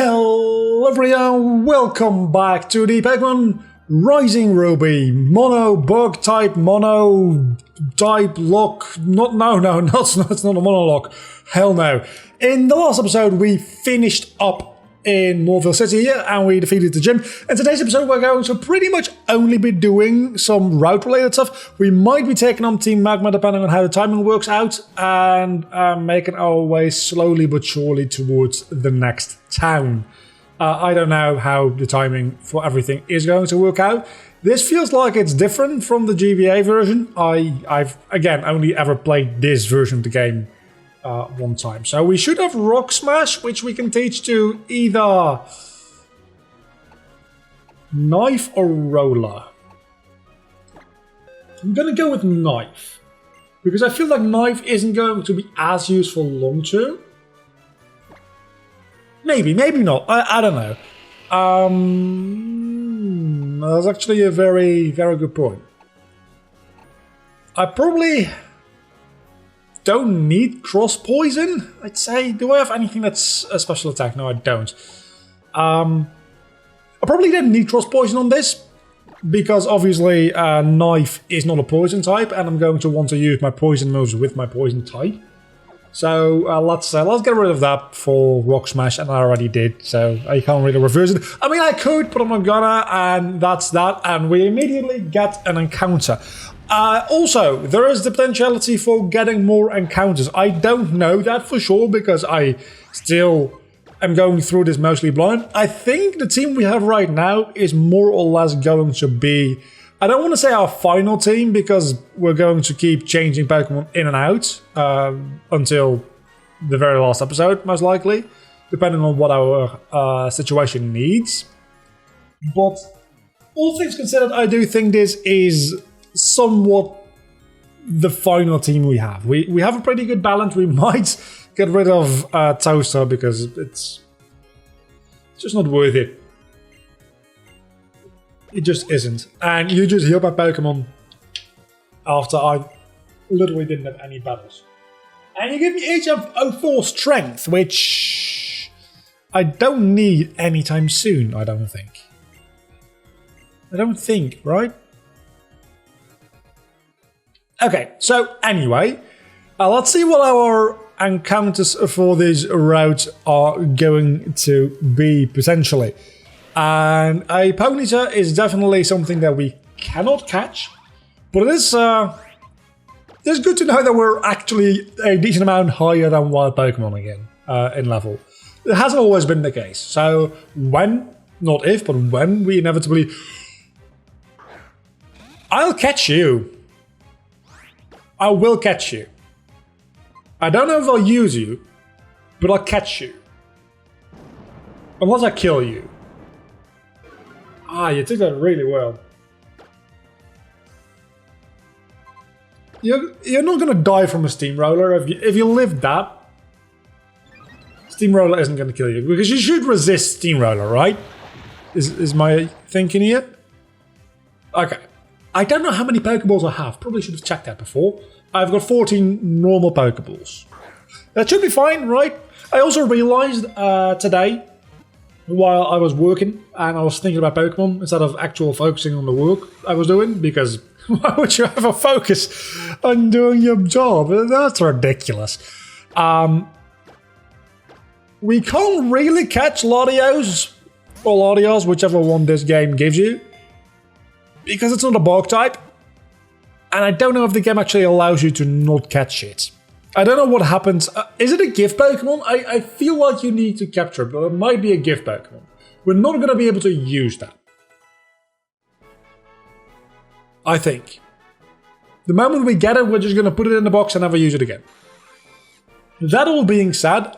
Hello everyone, welcome back to the Pokémon Rising Ruby Monotype lock. It's not a monologue. Hell no. In the last episode, we finished up in Northville City and we defeated the gym. In today's episode, we're going to pretty much only be doing some route related stuff. We might be taking on Team Magma depending on how the timing works out and making our way slowly but surely towards the next town. I don't know how the timing for everything is going to work out. This feels like it's different from the GBA version. I've again only ever played this version of the game one time. So we should have Rock Smash, which we can teach to either Knife or Roller. I'm gonna go with Knife, because I feel like Knife isn't going to be as useful long term. Maybe not. I don't know. That's actually a very, very good point. I probably don't need Cross Poison, I'd say. Do I have anything that's a special attack? No, I don't. I probably don't need Cross Poison on this, because obviously Knife is not a poison type, and I'm going to want to use my poison moves with my poison type. So let's get rid of that for Rock Smash, and I already did, so I can't really reverse it. I mean, I could, but I'm not gonna, and that's that, and we immediately get an encounter. Also, there is the potentiality for getting more encounters. I don't know that for sure, because I still am going through this mostly blind. I think the team we have right now is more or less going to be, I don't want to say our final team, because we're going to keep changing Pokemon in and out until the very last episode, most likely, depending on what our situation needs. But all things considered, I do think this is somewhat the final team we have. We have a pretty good balance. We might get rid of Toaster, because it's just not worth it. It just isn't. And you just heal my Pokemon after I literally didn't have any battles. And you give me HF04 Strength, which I don't need anytime soon, I don't think. Right? Okay, so anyway, let's see what our encounters for this route are going to be, potentially. And a Ponyta is definitely something that we cannot catch, but it's good to know that we're actually a decent amount higher than wild Pokemon again in level. It hasn't always been the case, so when, not if, but when we inevitably... I'll catch you. I will catch you. I don't know if I'll use you, but I'll catch you. Unless I kill you. You took that really well. You're not gonna die from a Steamroller. If you live that, Steamroller isn't gonna kill you, because you should resist Steamroller, right? Is my thinking here? Okay. I don't know how many Pokeballs I have. Probably should have checked that before. I've got 14 normal Pokeballs. That should be fine, right? I also realized today, while I was working and I was thinking about Pokemon instead of actual focusing on the work I was doing, because why would you have a focus on doing your job? That's ridiculous. We can't really catch Latios or Latios, whichever one this game gives you, because it's not a bug type, and I don't know if the game actually allows you to not catch it. I don't know what happens. Is it a gift Pokemon? I feel like you need to capture it, but it might be a gift Pokemon. We're not going to be able to use that. I think. The moment we get it, we're just going to put it in the box and never use it again. That all being said,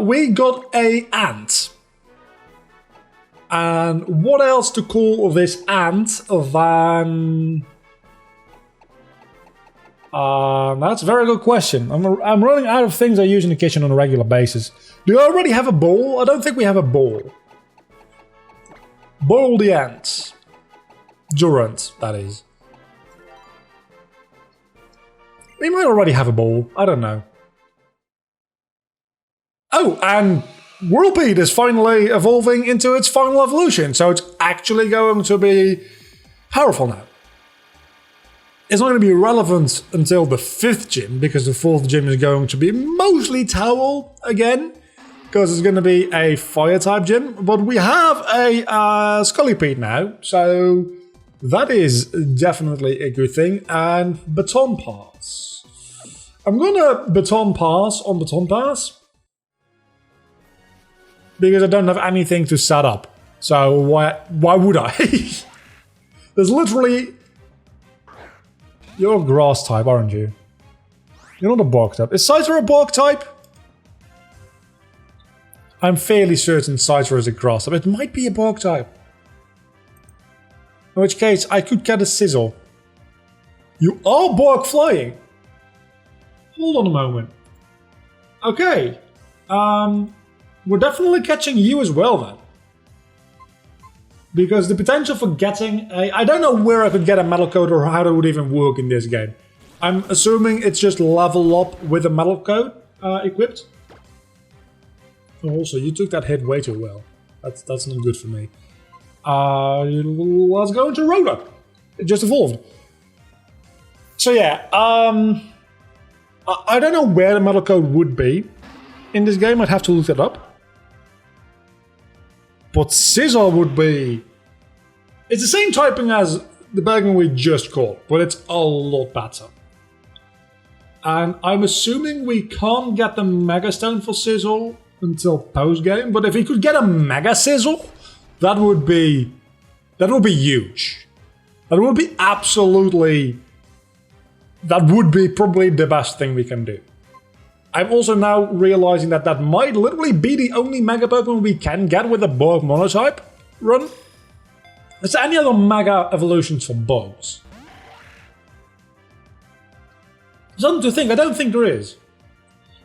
we got a ant. And what else to call this ant than... that's a very good question. I'm running out of things I use in the kitchen on a regular basis. Do I already have a bowl? I don't think we have a bowl. Bowl the ant. Durant, that is. We might already have a bowl. I don't know. Oh, and Whirlpeed is finally evolving into its final evolution, so it's actually going to be powerful now. It's not going to be relevant until the 5th gym, because the 4th gym is going to be mostly Towel again, because it's going to be a Fire-type gym. But we have a Scullypede now, so that is definitely a good thing. And Baton Pass. I'm going to Baton Pass on Baton Pass, because I don't have anything to set up. So why would I? There's literally... You're a grass type, aren't you? You're not a bog type. Is Scyther a bog type? I'm fairly certain Scyther is a grass type. It might be a bog type. In which case, I could get a Sizzle. You are bog flying. Hold on a moment. Okay. We're definitely catching you as well then. Because the potential for getting a... I don't know where I could get a metal coat or how that would even work in this game. I'm assuming it's just level up with a metal coat equipped. Also, you took that hit way too well. That's not good for me. Let's go into Rhoda. It just evolved. So yeah, I don't know where the metal coat would be in this game. I'd have to look that up. But Scizor would be... It's the same typing as the Pokemon we just caught, but it's a lot better. And I'm assuming we can't get the Mega Stone for Scizor until post-game, but if we could get a Mega Scizor, that would be huge. That would be absolutely... That would be probably the best thing we can do. I'm also now realizing that that might literally be the only Mega Pokemon we can get with a Bug Monotype run. Is there any other Mega evolutions for Bugs? Something to think, I don't think there is.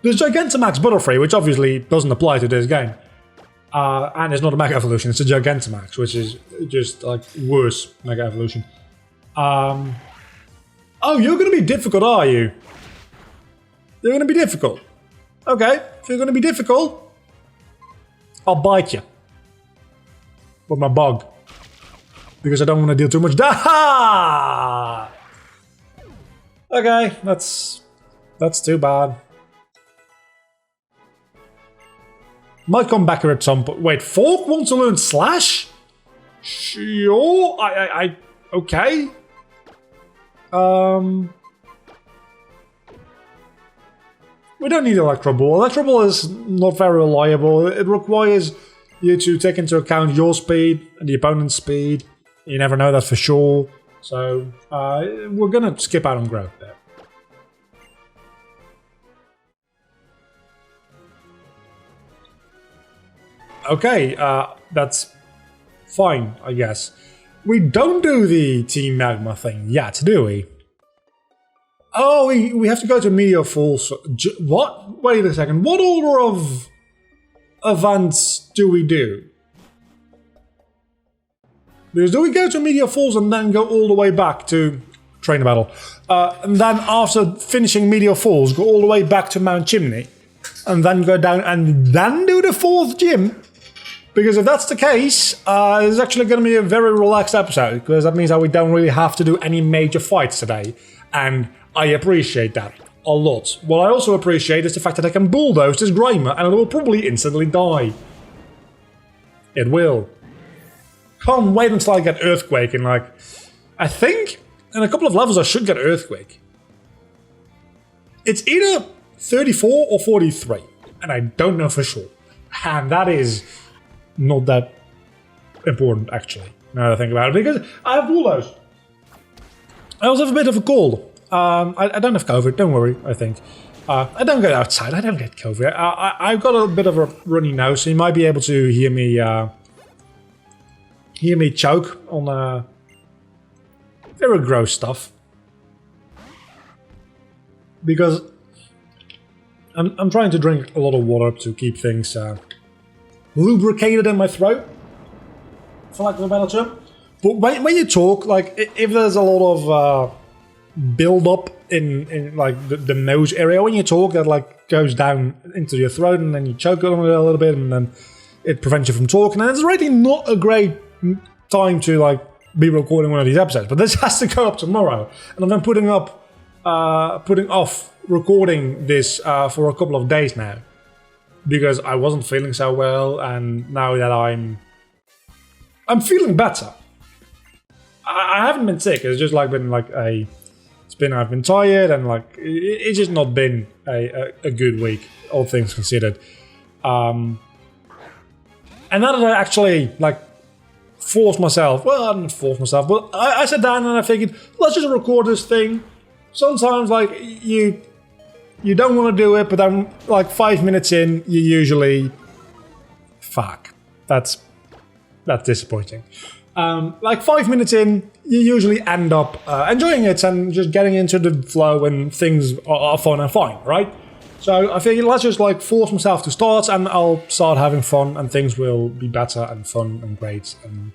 There's Gigantamax Butterfree, which obviously doesn't apply to this game. And it's not a Mega Evolution, it's a Gigantamax, which is just like worse Mega Evolution. Oh, you're gonna be difficult, are you? You're going to be difficult. Okay, if you're going to be difficult, I'll bite you. With my bug. Because I don't want to deal too much damage. Okay, that's too bad. Might come back here at some point. Wait, Fork wants to learn Slash? Sure, okay. We don't need Electro Ball. Electro Ball is not very reliable. It requires you to take into account your speed and the opponent's speed. You never know that for sure. So, we're going to skip out on growth there. Okay, that's fine, I guess. We don't do the Team Magma thing yet, do we? Oh, we have to go to Meteor Falls. What? Wait a second. What order of events do we do? Because do we go to Meteor Falls and then go all the way back to Trainer Battle? And then after finishing Meteor Falls, go all the way back to Mount Chimney? And then go down and then do the 4th gym? Because if that's the case, it's actually going to be a very relaxed episode. Because that means that we don't really have to do any major fights today. And I appreciate that a lot. What I also appreciate is the fact that I can bulldoze this Grimer and it will probably instantly die. It will. Can't wait until I get Earthquake and like... I think in a couple of levels I should get Earthquake. It's either 34 or 43. And I don't know for sure. And that is not that important actually. Now that I think about it. Because I have bulldoze. I also have a bit of a cold. I don't have COVID, don't worry, I think. I don't go outside, I don't get COVID. I've got a bit of a runny nose, so you might be able to hear me choke on very gross stuff. Because I'm trying to drink a lot of water to keep things lubricated in my throat, for lack of a better term. But when you talk, like, if there's a lot of build up in like the nose area when you talk, that like goes down into your throat and then you choke on it a little bit and then it prevents you from talking. And it's really not a great time to like be recording one of these episodes. But this has to go up tomorrow, and I've been putting off recording this for a couple of days now because I wasn't feeling so well, and now that I'm feeling better. I haven't been sick. It's just like been like I've been tired, and like it's just not been a good week, all things considered. And now that I actually like forced myself, well, I didn't force myself, but I sat down and I figured, let's just record this thing. Sometimes like you don't want to do it, but then like 5 minutes in, you usually fuck. That's disappointing. Like 5 minutes in, you usually end up enjoying it and just getting into the flow, and things are fun and fine, right? So I figured let's just like force myself to start, and I'll start having fun, and things will be better and fun and great and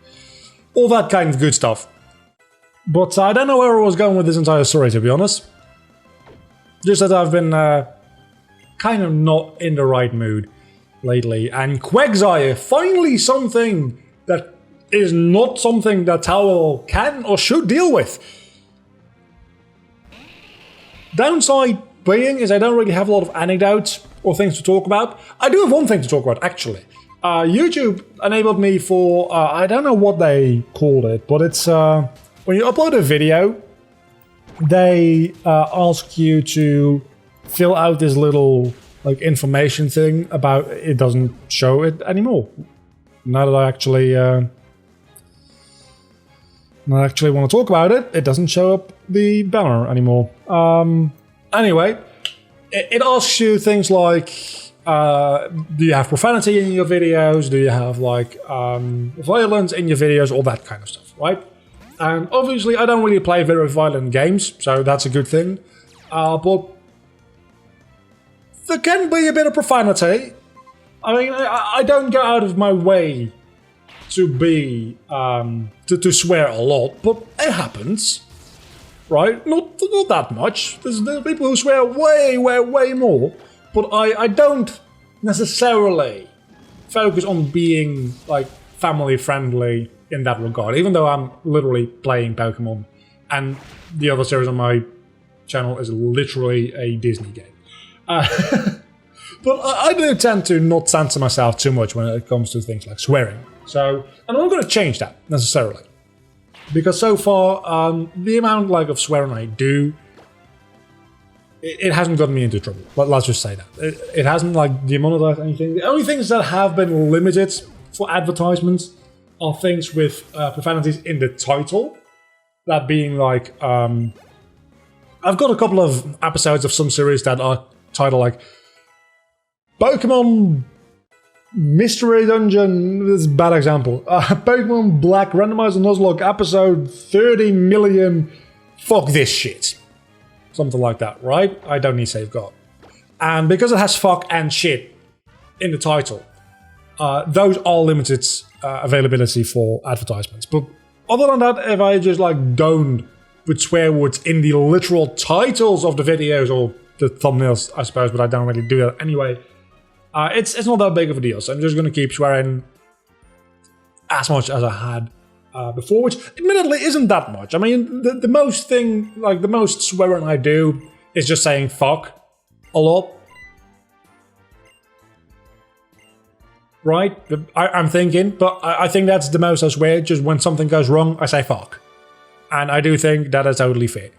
all that kind of good stuff. But I don't know where I was going with this entire story, to be honest. Just that I've been kind of not in the right mood lately, and Quagsire, finally something that is not something that Towel can or should deal with. Downside being is I don't really have a lot of anecdotes or things to talk about. I do have one thing to talk about, actually. YouTube enabled me for, I don't know what they called it, but it's when you upload a video, they ask you to fill out this little like information thing about it. Doesn't show it anymore. Now that I actually want to talk about it, it doesn't show up the banner anymore. Anyway, it asks you things like, do you have profanity in your videos? Do you have like violence in your videos? All that kind of stuff, right? And obviously I don't really play very violent games, so that's a good thing. But there can be a bit of profanity. I mean, I don't go out of my way to be to swear a lot, but it happens, right? Not that much. There's people who swear way more, but I don't necessarily focus on being like family friendly in that regard, even though I'm literally playing Pokemon, and the other series on my channel is literally a Disney game. But I do tend to not censor myself too much when it comes to things like swearing. So, and I'm not going to change that necessarily, because so far the amount like of swearing I do, it hasn't gotten me into trouble. But let's just say that it hasn't like demonetized anything. The only things that have been limited for advertisements are things with profanities in the title. That being like, I've got a couple of episodes of some series that are titled like Pokémon Mystery Dungeon. This is a bad example. Pokemon Black Randomizer Nuzlocke episode 30 million. Fuck this shit. Something like that, right? I don't need safeguard. And because it has fuck and shit in the title, those are limited availability for advertisements. But other than that, if I just like don't put swear words in the literal titles of the videos or the thumbnails, I suppose, but I don't really do that anyway, it's not that big of a deal. So I'm just going to keep swearing as much as I had before, which admittedly isn't that much. I mean, the most swearing I do is just saying fuck a lot. Right? I'm thinking, but I think that's the most I swear. Just when something goes wrong, I say fuck. And I do think that is totally fair.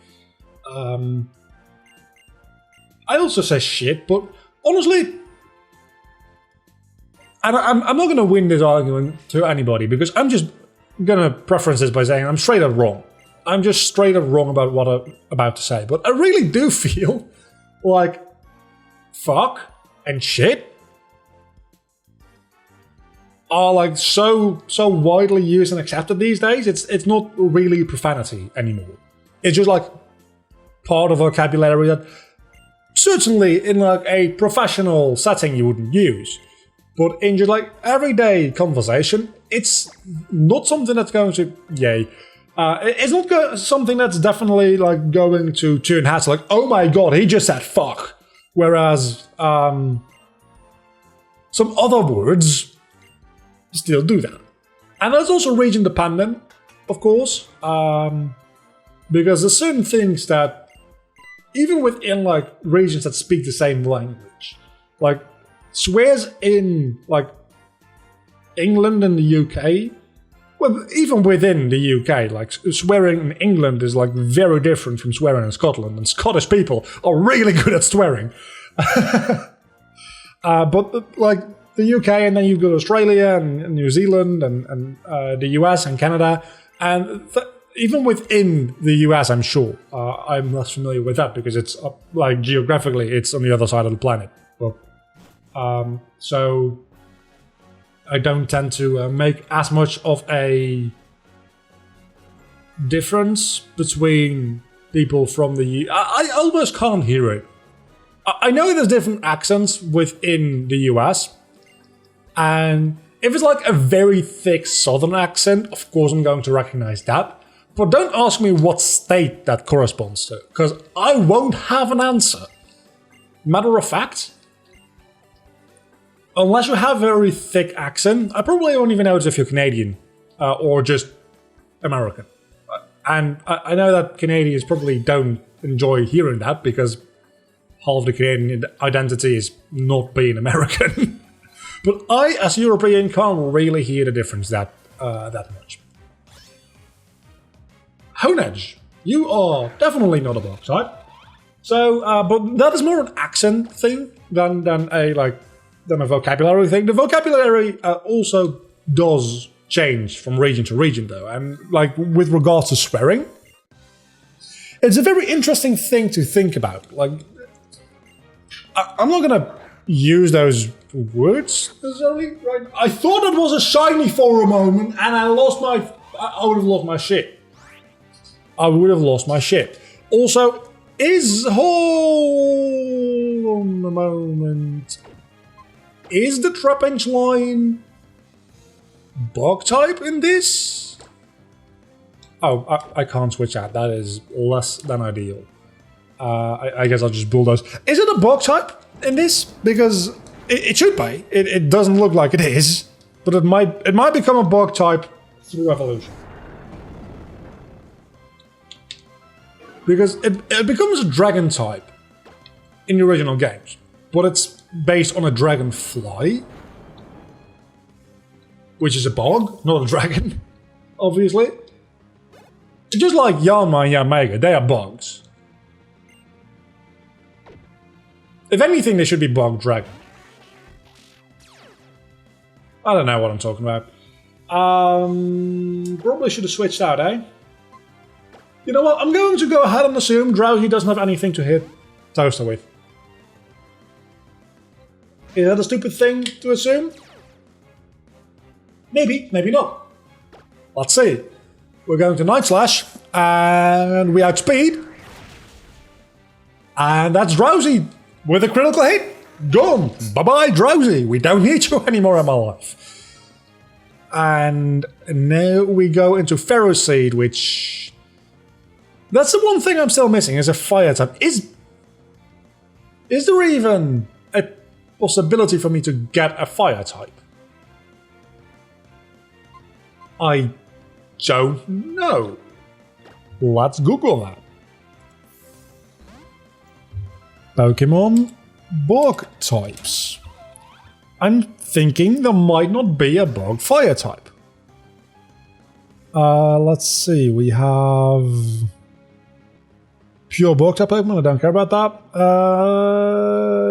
I also say shit, but honestly, I'm not going to win this argument to anybody, because I'm just going to preference this by saying I'm straight up wrong. I'm just straight up wrong about what I'm about to say. But I really do feel like fuck and shit are like so widely used and accepted these days. It's not really profanity anymore. It's just like part of vocabulary that certainly in like a professional setting you wouldn't use, but in just like everyday conversation, it's not something that's going to it's not something that's definitely like going to turn heads like, oh my god, he just said fuck, Whereas some other words still do that. And that's also region dependent, of course, because there's certain things that, even within like regions that speak the same language, like swears in like England and the UK, well, even within the UK, like swearing in England is like very different from swearing in Scotland, and Scottish people are really good at swearing. But like the UK, and then you go to Australia and New Zealand and the US and Canada, and even within the US, I'm sure I'm less familiar with that because it's like geographically it's on the other side of the planet. But so I don't tend to make as much of a difference between people from the I almost can't hear it. I know there's different accents within the US, and if it's like a very thick southern accent, of course I'm going to recognize that. But don't ask me what state that corresponds to, because I won't have an answer. Matter of fact, unless you have a very thick accent, I probably won't even notice if you're Canadian or just American. And I know that Canadians probably don't enjoy hearing that because half the Canadian identity is not being American. But I, as a European, can't really hear the difference that much. Honedge, you are definitely not a bug type. So, but that is more an accent thing than a vocabulary thing. The vocabulary also does change from region to region, though, and like with regards to swearing, it's a very interesting thing to think about. Like, I'm not gonna use those words necessarily, right? I thought it was a shiny for a moment, and I would have lost my shit. I would have lost my shit. Also, hold on a moment. Is the Trapinch line bug type in this? Oh, I can't switch out. That is less than ideal. I guess I'll just bulldoze. Is it a bug type in this? Because it should be. It doesn't look like it is, but it might become a bug type through evolution. Because it becomes a dragon type in the original games, but it's based on a dragonfly, which is a bug, not a dragon, obviously. Just like Yanma and Yanmega, they are bugs. If anything, they should be bug dragon. I don't know what I'm talking about. Probably should have switched out, eh? You know what, I'm going to go ahead and assume Drowsy doesn't have anything to hit Toaster with. Is that a stupid thing to assume? Maybe, maybe not. Let's see. We're going to Night Slash, and we outspeed. And that's Drowsy with a critical hit. Gone. Bye-bye, Drowsy. We don't need you anymore in my life. And now we go into Ferroseed, which... That's the one thing I'm still missing, is a fire type. Is there even a possibility for me to get a fire type? I don't know. Let's Google that. Pokemon bug types. I'm thinking there might not be a bug fire type. Let's see, we have... Pure bug type Pokemon, I don't care about that.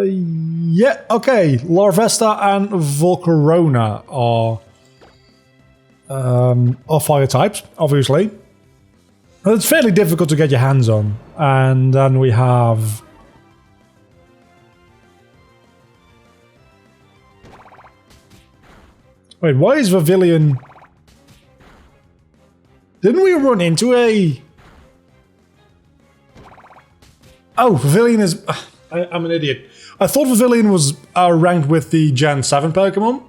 Yeah, okay. Larvesta and Volcarona are fire types, obviously. But it's fairly difficult to get your hands on. And then we have... Wait, why is Vivillon... Didn't we run into a... Oh, Vivillon is... I'm an idiot. I thought Vivillon was ranked with the Gen 7 Pokemon,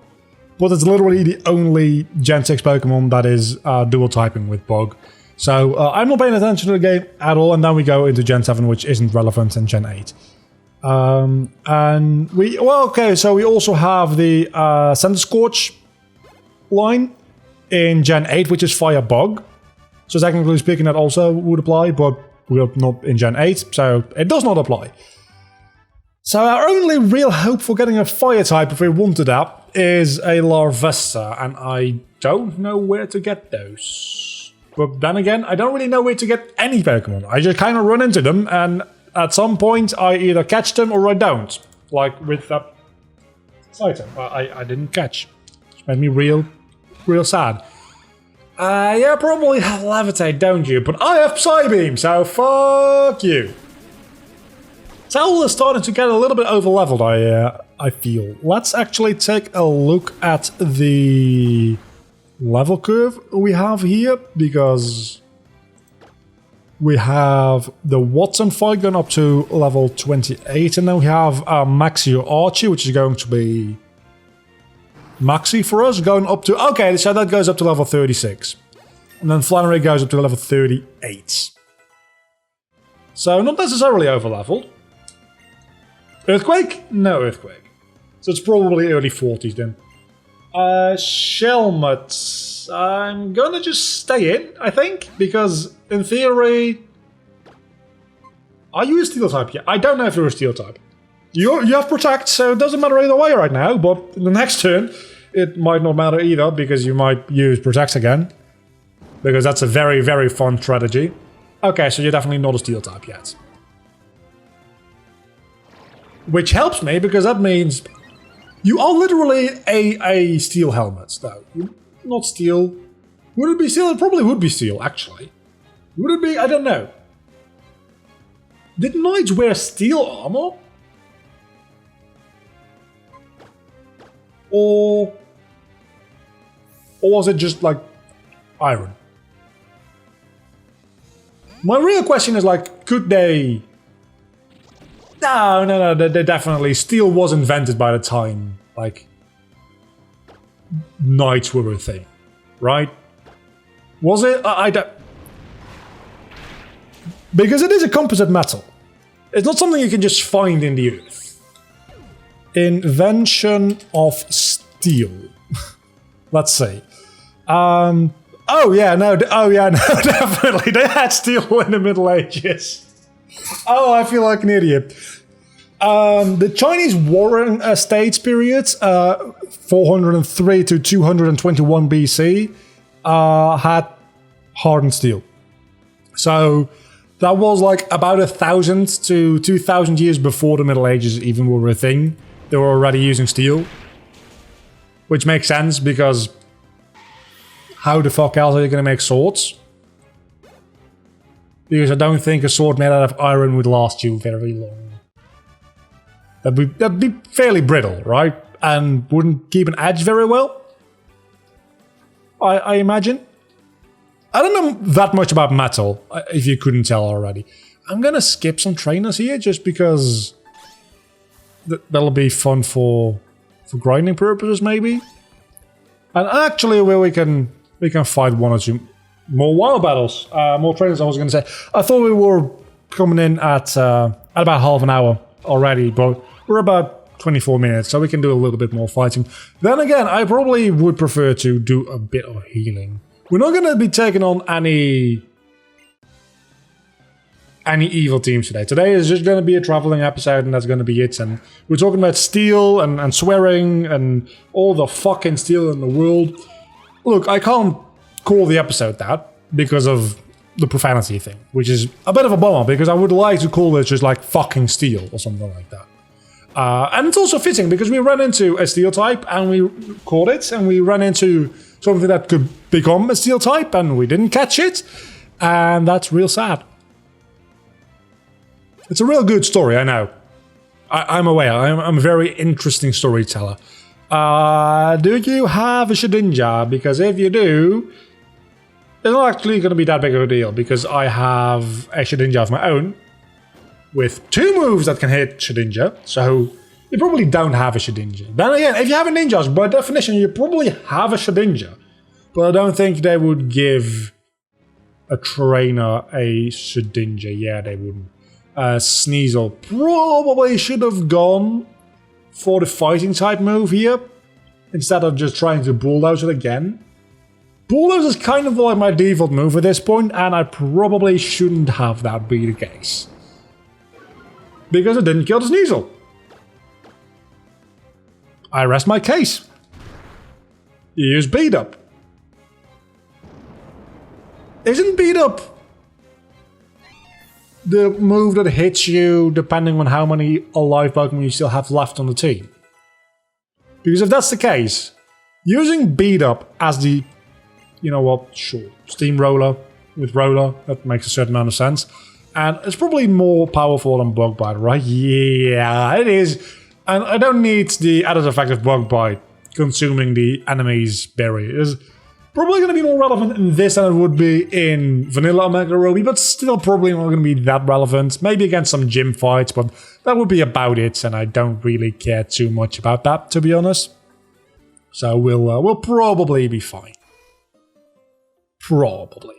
but it's literally the only Gen 6 Pokemon that is dual typing with Bug. So I'm not paying attention to the game at all, and then we go into Gen 7, which isn't relevant, and Gen 8. And we so we also have the Center Scorch line in Gen 8, which is Fire Bug. So technically speaking, that also would apply, but we're not in Gen 8, so it does not apply. So our only real hope for getting a Fire type, if we wanted that, is a Larvesta, and I don't know where to get those. But then again, I don't really know where to get any Pokemon. I just kind of run into them, and at some point I either catch them or I don't. Like with that item, I didn't catch. Which made me real sad. Yeah, probably have Levitate, don't you? But I have Psybeam, so fuck you. Towel is starting to get a little bit over-leveled, I feel. Let's actually take a look at the level curve we have here, because we have the Watson fight going up to level 28, and then we have Maxio Archie, which is going to be Maxi for us, going up to... Okay, so that goes up to level 36. And then Flannery goes up to level 38. So not necessarily over-leveled. Earthquake? No Earthquake. So it's probably early 40s then. Shelmet. I'm gonna just stay in, I think, because in theory... Are you a Steel type? Yeah, I don't know if you're a Steel type. You have Protect, so it doesn't matter either way right now, but in the next turn, it might not matter either, because you might use Protect again. Because that's a very, very fun strategy. Okay, so you're definitely not a Steel type yet. Which helps me, because that means you are literally a Steel helmet, though. Not Steel. Would it be Steel? It probably would be Steel, actually. Would it be? I don't know. Did Knights wear Steel armor? Or was it just, like, iron? My real question is, like, could they... No, they definitely... Steel was invented by the time, like, Knights were a thing, right? Was it? I don't... Because it is a composite metal. It's not something you can just find in the earth. Invention of steel. Let's see. Oh yeah, no, definitely. They had steel in the Middle Ages. Oh, I feel like an idiot. The Chinese Warring States period, 403 to 221 BC, had hardened steel. So that was like about 1,000 to 2,000 years before the Middle Ages even were a thing. They were already using steel. Which makes sense, because how the fuck else are you going to make swords? Because I don't think a sword made out of iron would last you very long. That'd be fairly brittle, right? And wouldn't keep an edge very well, I imagine. I don't know that much about metal, if you couldn't tell already. I'm gonna skip some trainers here, just because that'll be fun for grinding purposes, maybe. And actually, where we can fight one or two more wild battles, more trainers. I was going to say. I thought we were coming in at about half an hour already, but we're about 24 minutes, so we can do a little bit more fighting. Then again, I probably would prefer to do a bit of healing. We're not going to be taking on any evil teams today. Today is just going to be a traveling episode, and that's going to be it. And we're talking about steel and swearing and all the fucking steel in the world. Look, I can't call the episode that because of the profanity thing, which is a bit of a bummer, because I would like to call it just like fucking steel or something like that. And it's also fitting because we ran into a steel type and we caught it, and we ran into something that could become a steel type and we didn't catch it, and that's real sad. It's a real good story, I know. I'm aware. I'm a very interesting storyteller. Do you have a Shedinja? Because if you do, it's not actually going to be that big of a deal, because I have a Shedinja of my own with 2 moves that can hit Shedinja, so you probably don't have a Shedinja. Then again, if you have a Ninjas, by definition, you probably have a Shedinja. But I don't think they would give a trainer a Shedinja. Yeah, they wouldn't. Sneasel probably should have gone for the fighting type move here, instead of just trying to bulldoze it again. Bulldoze is kind of like my default move at this point, and I probably shouldn't have that be the case. Because it didn't kill the Sneasel. I rest my case. You use Beat Up. Isn't Beat Up the move that hits you depending on how many alive Pokemon you still have left on the team? Because if that's the case, using Beat Up as the, you know what, sure, Steamroller with Roller, that makes a certain amount of sense. And it's probably more powerful than Bug Bite, right? Yeah, it is. And I don't need the added effect of Bug Bite consuming the enemy's berry. It's probably going to be more relevant in this than it would be in Vanilla Omega Ruby, but still probably not going to be that relevant. Maybe against some gym fights, but that would be about it, and I don't really care too much about that, to be honest. So we'll probably be fine. Probably.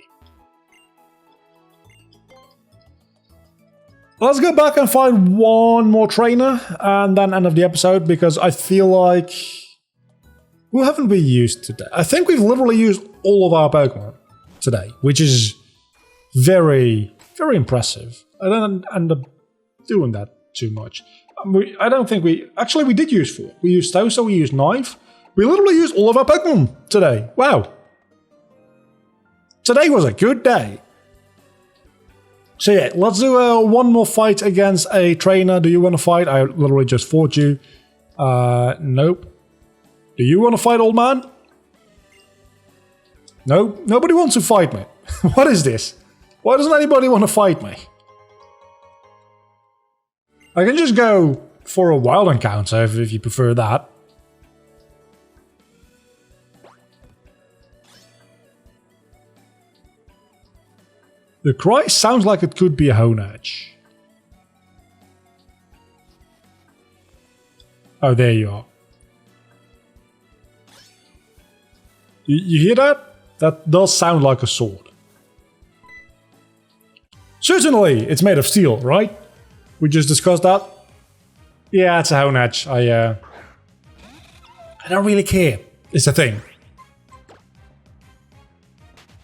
Let's go back and find one more trainer, and then end of the episode, because I feel like... Who haven't we used today? I think we've literally used all of our Pokemon today, which is very, very impressive. I don't end up doing that too much. I don't think we... Actually, we did use 4. We used Tosa, we used Knife. We literally used all of our Pokemon today. Wow. Today was a good day. So yeah, let's do one more fight against a trainer. Do you want to fight? I literally just fought you. Nope. Do you want to fight, old man? No? Nobody wants to fight me. What is this? Why doesn't anybody want to fight me? I can just go for a wild encounter if you prefer that. The cry sounds like it could be a Honedge. Oh, there you are. You hear that? That does sound like a sword. Certainly, it's made of steel, right? We just discussed that. Yeah, it's a Honedge. I don't really care. It's a thing.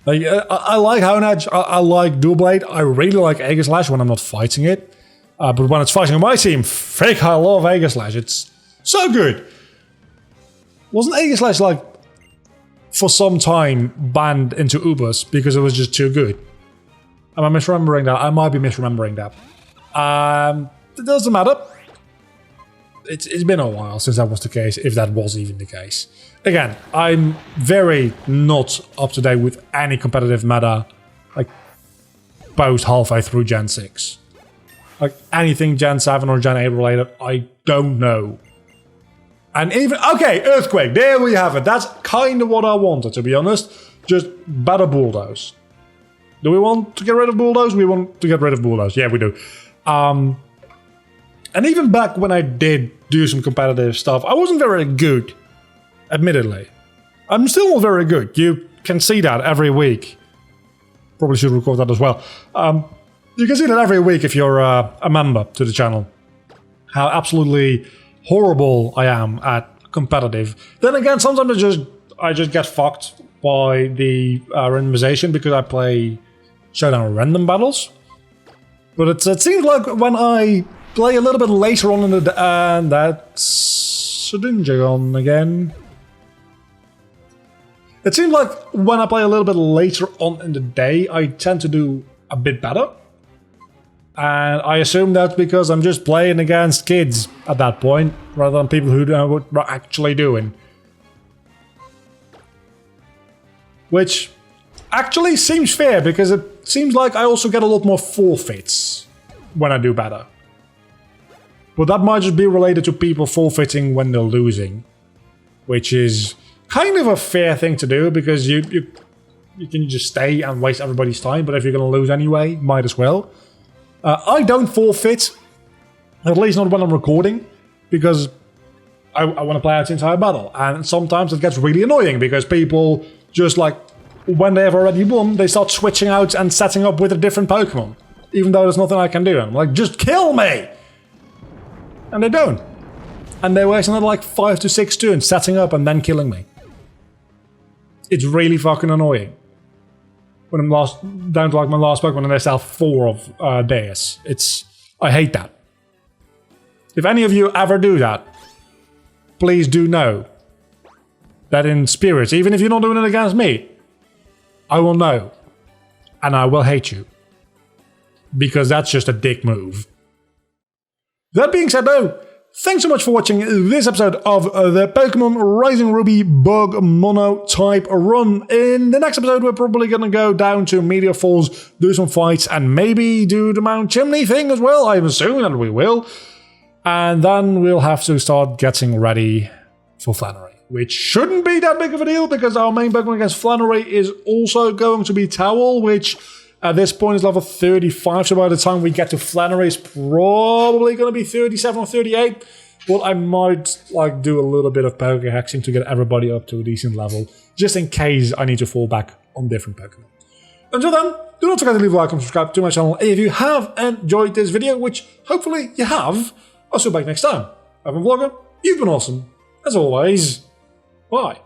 Like, I like Honedge. I like Dual Blade. I really like Aegislash when I'm not fighting it. But when it's fighting on my team, frick, I love Aegislash. It's so good. Wasn't Aegislash like, for some time, banned into Ubers because it was just too good? Am I misremembering that? I might be misremembering that. It doesn't matter. It's been a while since that was the case, if that was even the case. Again, I'm very not up to date with any competitive meta, like, post halfway through Gen 6. Like, anything Gen 7 or Gen 8 related, I don't know. And even... Okay, Earthquake, there we have it. That's kind of what I wanted, to be honest. Just better Bulldoze. Do we want to get rid of Bulldoze? We want to get rid of Bulldoze. Yeah, we do. And even back when I did do some competitive stuff, I wasn't very good, admittedly. I'm still not very good. You can see that every week. Probably should record that as well. You can see that every week if you're a member to the channel. How absolutely horrible I am at competitive. Then again, sometimes I just get fucked by the randomization because I play Showdown random battles. But it seems like when I play a little bit later on in the day, and that's Shedinjagon again. It seems like when I play a little bit later on in the day, I tend to do a bit better. And I assume that's because I'm just playing against kids at that point, rather than people who know what we're actually doing. Which actually seems fair, because it seems like I also get a lot more forfeits when I do better. But that might just be related to people forfeiting when they're losing. Which is kind of a fair thing to do, because you can just stay and waste everybody's time, but if you're going to lose anyway, might as well. I don't forfeit, at least not when I'm recording, because I want to play out the entire battle. And sometimes it gets really annoying, because people just, like, when they have already won, they start switching out and setting up with a different Pokemon. Even though there's nothing I can do. I'm like, just kill me! And they don't. And they waste another like 5 to 6 turns setting up and then killing me. It's really fucking annoying. When I'm down to like my last Pokemon and they sell 4 of theirs. I hate that. If any of you ever do that, please do know that in spirit, even if you're not doing it against me, I will know. And I will hate you. Because that's just a dick move. That being said though, thanks so much for watching this episode of the Pokémon Rising Ruby Bug Monotype run. In the next episode, we're probably going to go down to Meteor Falls, do some fights, and maybe do the Mount Chimney thing as well. I'm assuming that we will. And then we'll have to start getting ready for Flannery, which shouldn't be that big of a deal because our main Pokemon against Flannery is also going to be Towel, which at this point is level 35, so by the time we get to Flannery, it's probably going to be 37 or 38. But I might like do a little bit of Poké Hexing to get everybody up to a decent level, just in case I need to fall back on different Pokemon. Until then, do not forget to leave a like and subscribe to my channel if you have enjoyed this video, which hopefully you have. I'll see you back next time. I've been Vlogger, you've been awesome. As always, bye.